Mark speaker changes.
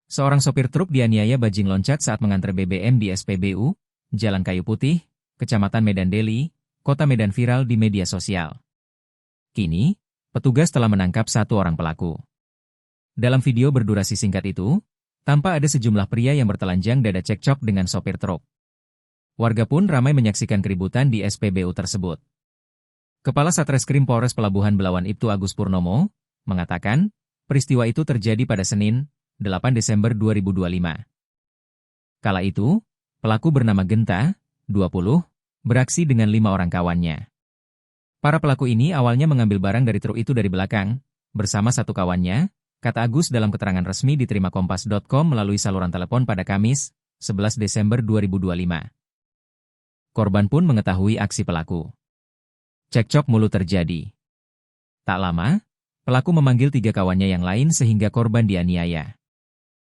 Speaker 1: Seorang sopir truk dianiaya bajing loncat saat mengantar BBM di SPBU, Jalan Kayu Putih, Kecamatan Medan Deli, Kota Medan viral di media sosial. Kini, petugas telah menangkap satu orang pelaku. Dalam video berdurasi singkat itu, tampak ada sejumlah pria yang bertelanjang dada cekcok dengan sopir truk. Warga pun ramai menyaksikan keributan di SPBU tersebut. Kepala Satreskrim Polres Pelabuhan Belawan Ibtu Agus Purnomo mengatakan, peristiwa itu terjadi pada Senin, 8 Desember 2025. Kala itu, pelaku bernama Genta, 20, beraksi dengan 5 orang kawannya. Para pelaku ini awalnya mengambil barang dari truk itu dari belakang, bersama satu kawannya, kata Agus dalam keterangan resmi diterima Kompas.com melalui saluran telepon pada Kamis, 11 Desember 2025. Korban pun mengetahui aksi pelaku. Cekcok mulut terjadi. Tak lama, pelaku memanggil 3 kawannya yang lain sehingga korban dianiaya.